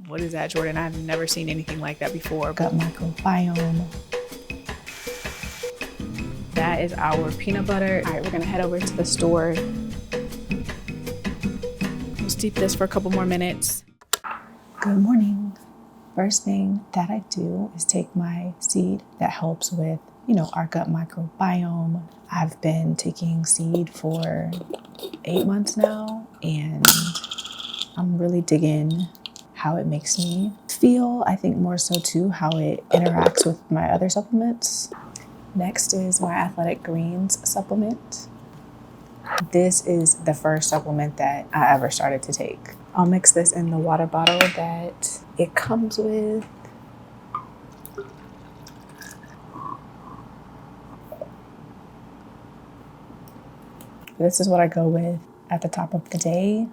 What is that, Jordan? I've never seen anything like that before. Gut microbiome. That is our peanut butter. All right, we're gonna head over to the store. We'll steep this for a couple more minutes. Good morning. First thing that I do is take my seed that helps with, our gut microbiome. I've been taking seed for 8 months now, and I'm really digging how it makes me feel. I think more so too how it interacts with my other supplements. Next is my Athletic Greens supplement. This is the first supplement that I ever started to take. I'll mix this in the water bottle that it comes with. This is what I go with at the top of the day.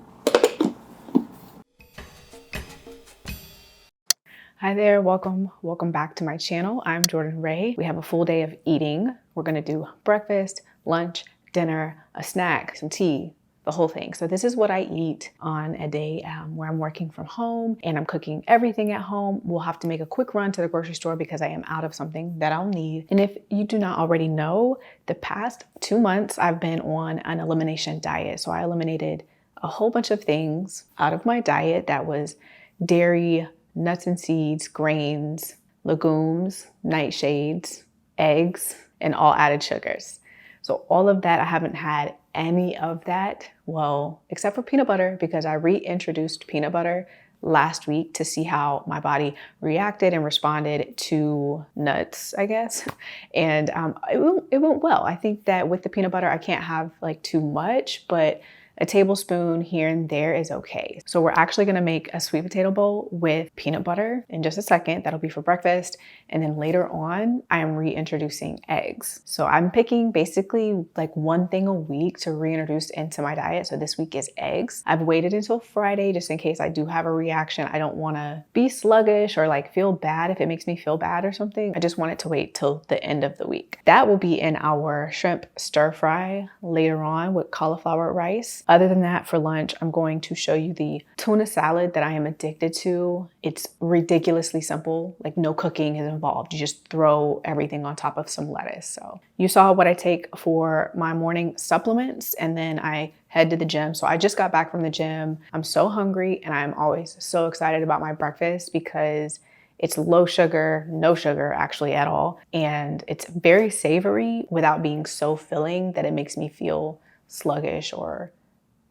Hi there, welcome back to my channel. I'm Jordan Ray. We have a full day of eating. We're gonna do breakfast, lunch, dinner, a snack, some tea, the whole thing. So this is what I eat on a day where I'm working from home and I'm cooking everything at home. We'll have to make a quick run to the grocery store because I am out of something that I'll need. And if you do not already know, the past 2 months I've been on an elimination diet. So I eliminated a whole bunch of things out of my diet that was dairy, nuts and seeds, grains, legumes, nightshades, eggs, and all added sugars. So all of that, I haven't had any of that, well, except for peanut butter, because I reintroduced peanut butter last week to see how my body reacted and responded to nuts, I guess. And it went well. I think that with the peanut butter, I can't have like too much, but a tablespoon here and there is okay. So we're actually gonna make a sweet potato bowl with peanut butter in just a second. That'll be for breakfast. And then later on, I am reintroducing eggs. So I'm picking basically like one thing a week to reintroduce into my diet. So this week is eggs. I've waited until Friday just in case I do have a reaction. I don't wanna be sluggish or like feel bad if it makes me feel bad or something. I just want it to wait till the end of the week. That will be in our shrimp stir fry later on with cauliflower rice. Other than that, for lunch, I'm going to show you the tuna salad that I am addicted to. It's ridiculously simple, like no cooking is involved. You just throw everything on top of some lettuce. So you saw what I take for my morning supplements, and then I head to the gym. So I just got back from the gym. I'm so hungry, and I'm always so excited about my breakfast because it's low sugar, no sugar actually at all. And it's very savory without being so filling that it makes me feel sluggish or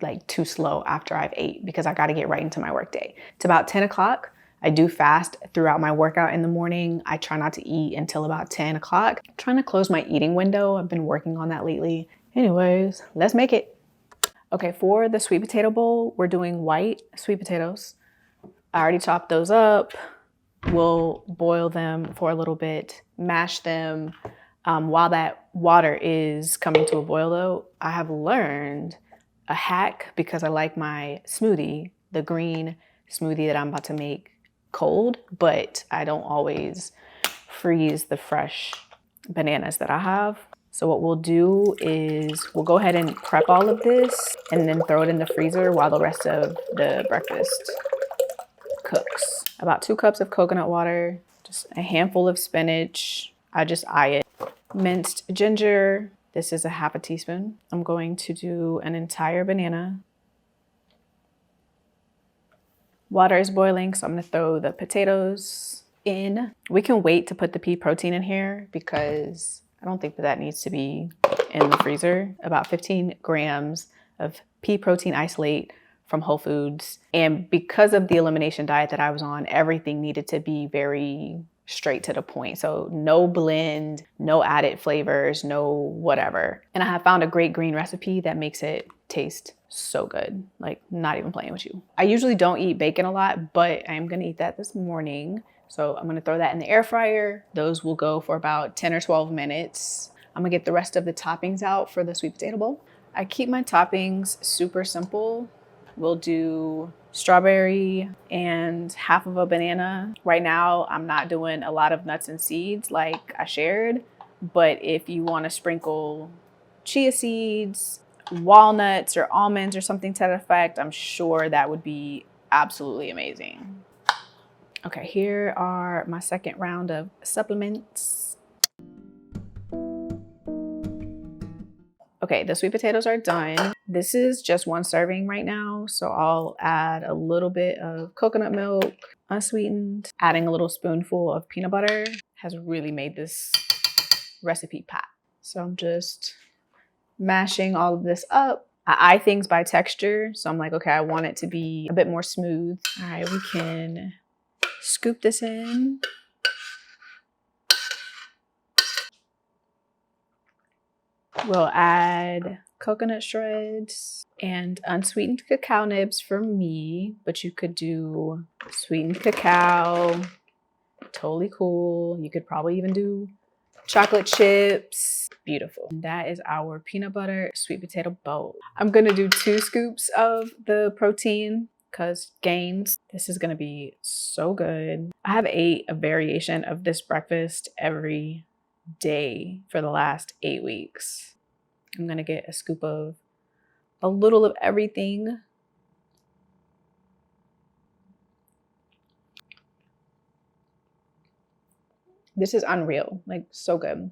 like too slow after I've ate because I got to get right into my work day. It's about 10 o'clock. I do fast throughout my workout in the morning. I try not to eat until about 10 o'clock. I'm trying to close my eating window. I've been working on that lately. Anyways, let's make it. Okay, for the sweet potato bowl, we're doing white sweet potatoes. I already chopped those up. We'll boil them for a little bit, mash them. While that water is coming to a boil though, I have learned a hack because I like my smoothie, the green smoothie that I'm about to make, cold, but I don't always freeze the fresh bananas that I have. So what we'll do is we'll go ahead and prep all of this and then throw it in the freezer while the rest of the breakfast cooks. About 2 cups of coconut water, just a handful of spinach. I just eye it. Minced ginger. This is a half a teaspoon. I'm going to do an entire banana. Water is boiling, so I'm gonna throw the potatoes in. We can wait to put the pea protein in here because I don't think that needs to be in the freezer. About 15 grams of pea protein isolate from Whole Foods. And because of the elimination diet that I was on, everything needed to be very straight to the point. So no blend, no added flavors, no whatever. And I have found a great green recipe that makes it taste so good. Like, not even playing with you. I usually don't eat bacon a lot, but I'm gonna eat that this morning. So I'm gonna throw that in the air fryer. Those will go for about 10 or 12 minutes. I'm gonna get the rest of the toppings out for the sweet potato bowl. I keep my toppings super simple. We'll do strawberry and half of a banana. Right now, I'm not doing a lot of nuts and seeds like I shared, but if you want to sprinkle chia seeds, walnuts, or almonds or something to that effect, I'm sure that would be absolutely amazing. Okay, here are my second round of supplements. Okay, the sweet potatoes are done. This is just one serving right now, so I'll add a little bit of coconut milk, unsweetened. Adding a little spoonful of peanut butter has really made this recipe pop. So I'm just mashing all of this up. I eye things by texture, so I'm like, okay, I want it to be a bit more smooth. All right, we can scoop this in. We'll add coconut shreds and unsweetened cacao nibs for me, but you could do sweetened cacao, totally cool. You could probably even do chocolate chips. Beautiful. And that is our peanut butter sweet potato bowl. I'm gonna do 2 scoops of the protein because gains. This is gonna be so good. I have ate a variation of this breakfast every day for the last 8 weeks. I'm gonna get a scoop of a little of everything. This is unreal, like so good.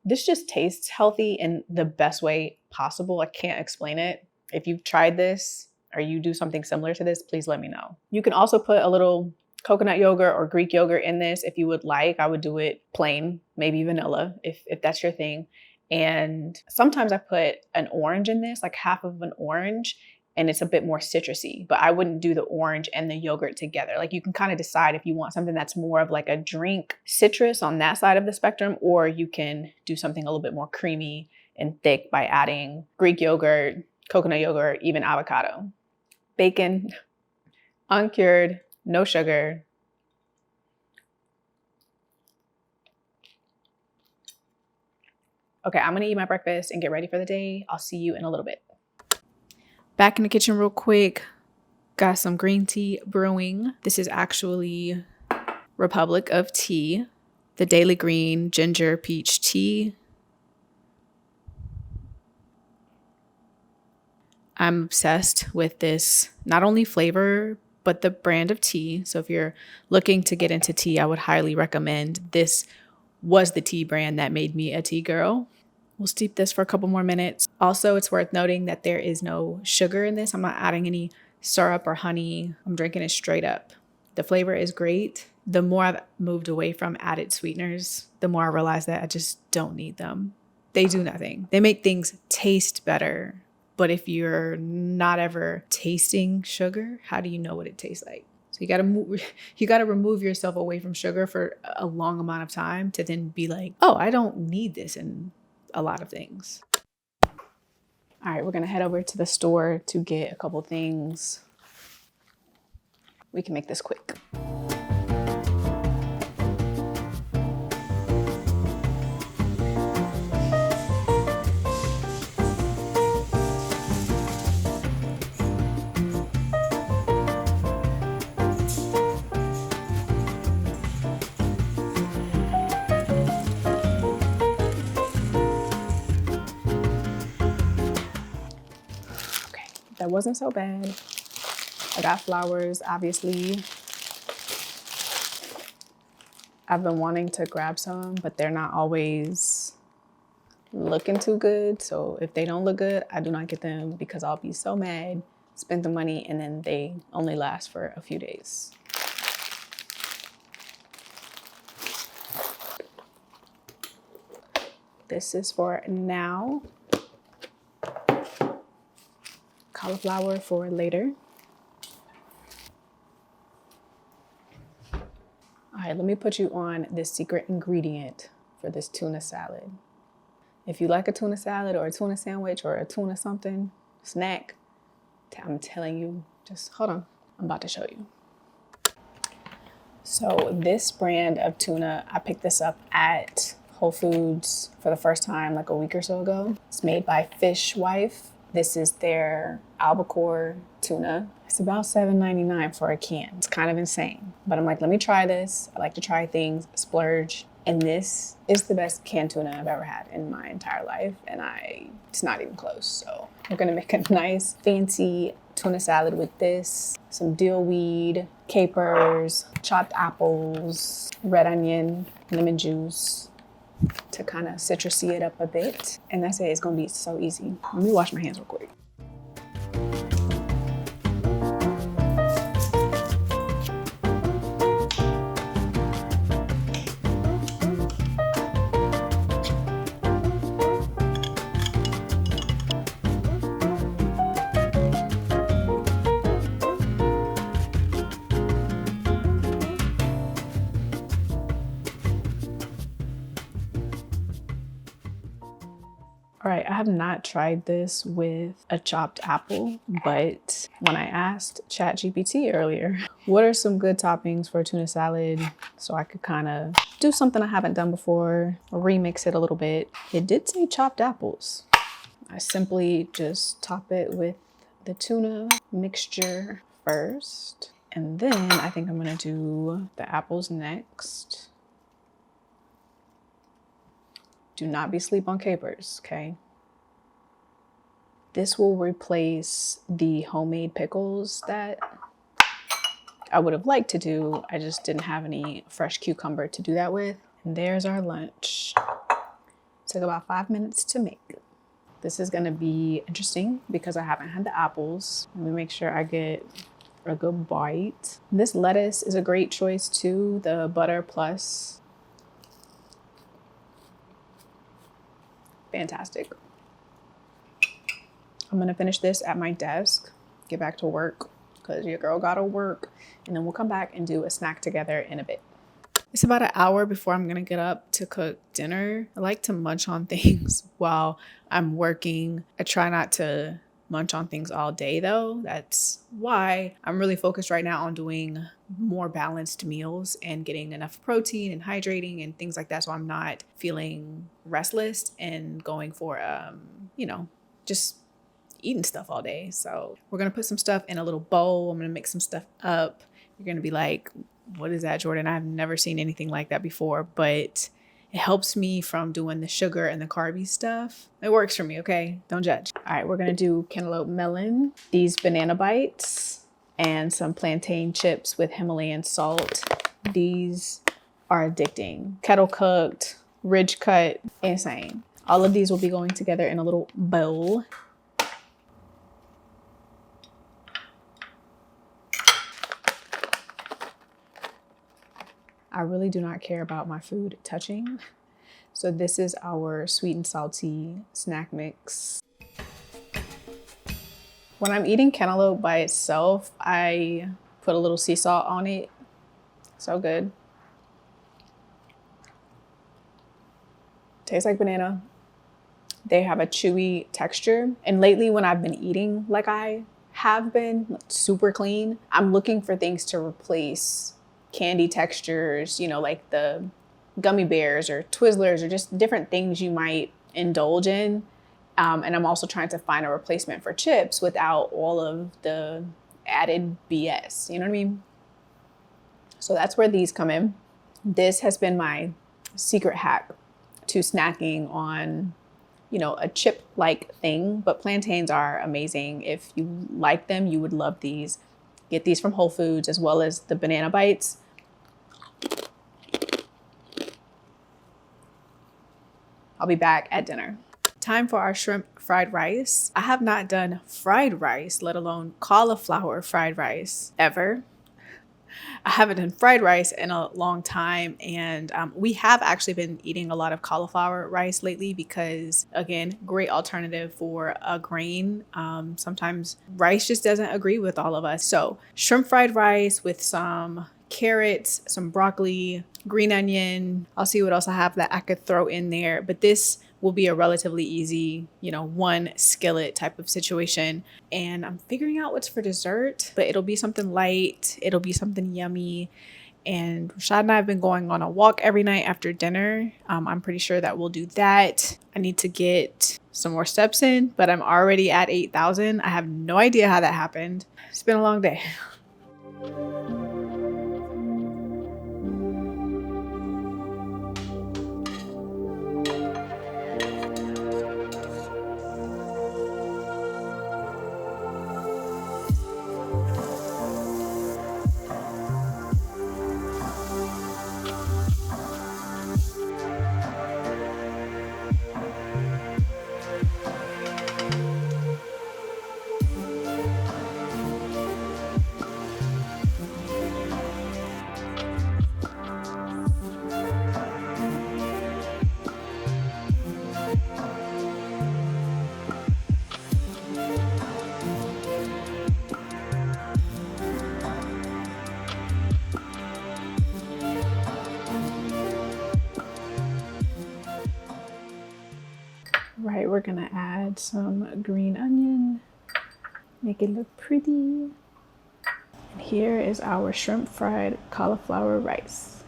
This just tastes healthy in the best way possible. I can't explain it. If you've tried this or you do something similar to this, please let me know. You can also put a little coconut yogurt or Greek yogurt in this if you would like. I would do it plain, maybe vanilla if that's your thing. And sometimes I put an orange in this, like half of an orange, and it's a bit more citrusy, but I wouldn't do the orange and the yogurt together. Like you can kind of decide if you want something that's more of like a drink citrus on that side of the spectrum, or you can do something a little bit more creamy and thick by adding Greek yogurt, coconut yogurt, even avocado. Bacon, uncured, no sugar. Okay, I'm gonna eat my breakfast and get ready for the day. I'll see you in a little bit. Back in the kitchen real quick. Got some green tea brewing. This is actually Republic of Tea, the Daily Green Ginger Peach Tea. I'm obsessed with this, not only flavor, but the brand of tea. So if you're looking to get into tea, I would highly recommend. This was the tea brand that made me a tea girl. We'll steep this for a couple more minutes. Also, it's worth noting that there is no sugar in this. I'm not adding any syrup or honey. I'm drinking it straight up. The flavor is great. The more I've moved away from added sweeteners, the more I realize that I just don't need them. They do nothing. They make things taste better. But if you're not ever tasting sugar, how do you know what it tastes like? So you gotta remove yourself away from sugar for a long amount of time to then be like, oh, I don't need this in a lot of things. All right, we're gonna head over to the store to get a couple things. We can make this quick. That wasn't so bad. I got flowers, obviously. I've been wanting to grab some, but they're not always looking too good. So if they don't look good, I do not get them because I'll be so mad, spend the money, and then they only last for a few days. This is for now. Cauliflower for later. All right, let me put you on this secret ingredient for this tuna salad. If you like a tuna salad or a tuna sandwich or a tuna something snack, I'm telling you, just hold on. I'm about to show you. So this brand of tuna, I picked this up at Whole Foods for the first time like a week or so ago. It's made by Fishwife. This is their albacore tuna. It's about $7.99 for a can. It's kind of insane. But I'm like, let me try this. I like to try things, splurge. And this is the best canned tuna I've ever had in my entire life. And it's not even close. So we're gonna make a nice fancy tuna salad with this, some dill weed, capers, chopped apples, red onion, lemon juice to kind of citrusy it up a bit. And that's it. It's gonna be so easy. Let me wash my hands real quick. All right, I have not tried this with a chopped apple, but when I asked ChatGPT earlier, what are some good toppings for tuna salad so I could kind of do something I haven't done before, or remix it a little bit, it did say chopped apples. I simply just top it with the tuna mixture first, and then I think I'm gonna do the apples next. Do not be asleep on capers, okay? This will replace the homemade pickles that I would have liked to do. I just didn't have any fresh cucumber to do that with. And there's our lunch. Took about 5 minutes to make. This is gonna be interesting because I haven't had the apples. Let me make sure I get a good bite. This lettuce is a great choice too, the butter plus. Fantastic. I'm gonna finish this at my desk, get back to work because your girl gotta work, and then we'll come back and do a snack together in a bit. It's about an hour before I'm gonna get up to cook dinner. I like to munch on things while I'm working. I try not to munch on things all day though. That's why I'm really focused right now on doing more balanced meals and getting enough protein and hydrating and things like that, so I'm not feeling restless and going for just eating stuff all day. So we're gonna put some stuff in a little bowl. I'm gonna mix some stuff up. You're gonna be like, what is that, Jordan? I've never seen anything like that before, but it helps me from doing the sugar and the carby stuff. It works for me, okay? Don't judge. All right, we're gonna do cantaloupe melon, these banana bites, and some plantain chips with Himalayan salt. These are addicting. Kettle cooked, ridge cut, insane. All of these will be going together in a little bowl. I really do not care about my food touching. So this is our sweet and salty snack mix. When I'm eating cantaloupe by itself, I put a little sea salt on it. So good. Tastes like banana. They have a chewy texture. And lately when I've been eating like I have been, like super clean, I'm looking for things to replace candy textures, like the gummy bears or Twizzlers or just different things you might indulge in. And I'm also trying to find a replacement for chips without all of the added BS, you know what I mean? So that's where these come in. This has been my secret hack to snacking on, a chip-like thing, but plantains are amazing. If you like them, you would love these. Get these from Whole Foods as well as the banana bites. I'll be back at dinner. Time for our shrimp fried rice. I have not done fried rice, let alone cauliflower fried rice, ever. I haven't done fried rice in a long time, and we have actually been eating a lot of cauliflower rice lately because, again, great alternative for a grain. Sometimes rice just doesn't agree with all of us. So shrimp fried rice with some carrots, some broccoli, green onion. I'll see what else I have that I could throw in there, but this will be a relatively easy, one skillet type of situation. And I'm figuring out what's for dessert, but it'll be something light. It'll be something yummy. And Rashad and I have been going on a walk every night after dinner. I'm pretty sure that we'll do that. I need to get some more steps in, but I'm already at 8,000. I have no idea how that happened. It's been a long day. we're gonna add some green onion, make it look pretty. And here is our shrimp fried cauliflower rice.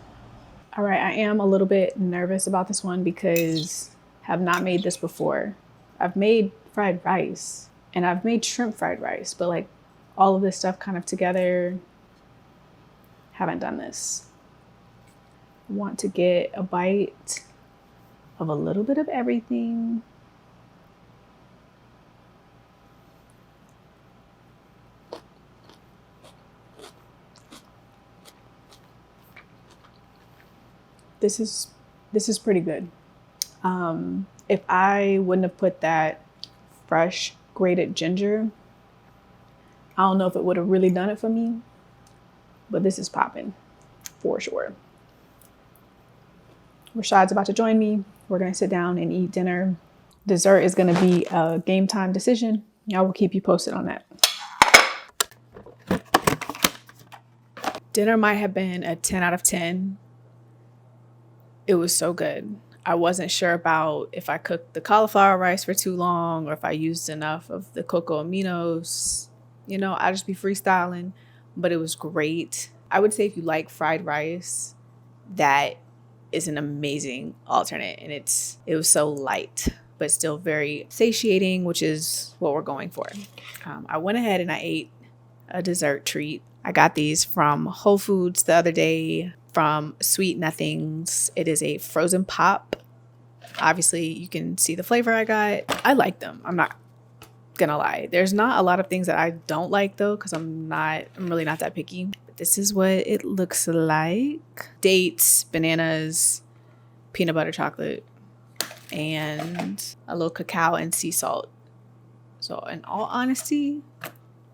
All right, I am a little bit nervous about this one because I have not made this before. I've made fried rice and I've made shrimp fried rice, but like all of this stuff kind of together, haven't done this. I want to get a bite of a little bit of everything. This is pretty good. If I wouldn't have put that fresh grated ginger, I don't know if it would have really done it for me, but this is popping for sure. Rashad's about to join me. We're gonna sit down and eat dinner. Dessert is gonna be a game time decision. I will keep you posted on that. Dinner might have been a 10 out of 10. It was so good. I wasn't sure about if I cooked the cauliflower rice for too long or if I used enough of the cocoa aminos. You know, I just be freestyling, but it was great. I would say if you like fried rice, that is an amazing alternate. And it was so light, but still very satiating, which is what we're going for. I went ahead and I ate a dessert treat. I got these from Whole Foods the other day from Sweet Nothings. It is a frozen pop. Obviously, you can see the flavor I got. I like them. I'm not gonna lie. There's not a lot of things that I don't like though, because I'm really not that picky. But this is what it looks like. Dates, bananas, peanut butter chocolate, and a little cacao and sea salt. So in all honesty,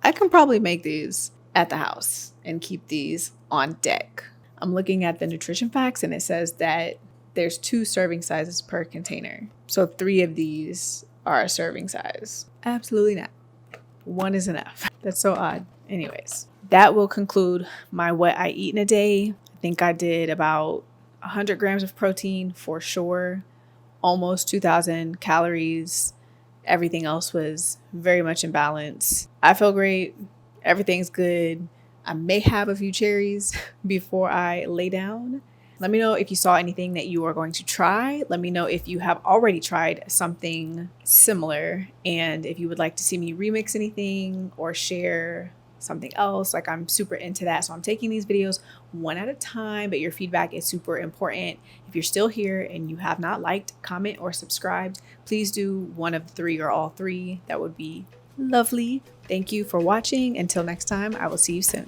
I can probably make these at the house and keep these on deck. I'm looking at the nutrition facts and it says that there's 2 serving sizes per container. So 3 of these are a serving size. Absolutely not. 1 is enough. That's so odd. Anyways, that will conclude my what I eat in a day. I think I did about 100 grams of protein for sure, almost 2,000 calories. Everything else was very much in balance. I feel great. Everything's good. I may have a few cherries before I lay down. Let me know if you saw anything that you are going to try. Let me know if you have already tried something similar and if you would like to see me remix anything or share something else. Like, I'm super into that. So I'm taking these videos one at a time, but your feedback is super important. If you're still here and you have not liked, comment, or subscribed, please do one of the 3 or all 3. That would be lovely. Thank you for watching. Until next time, I will see you soon.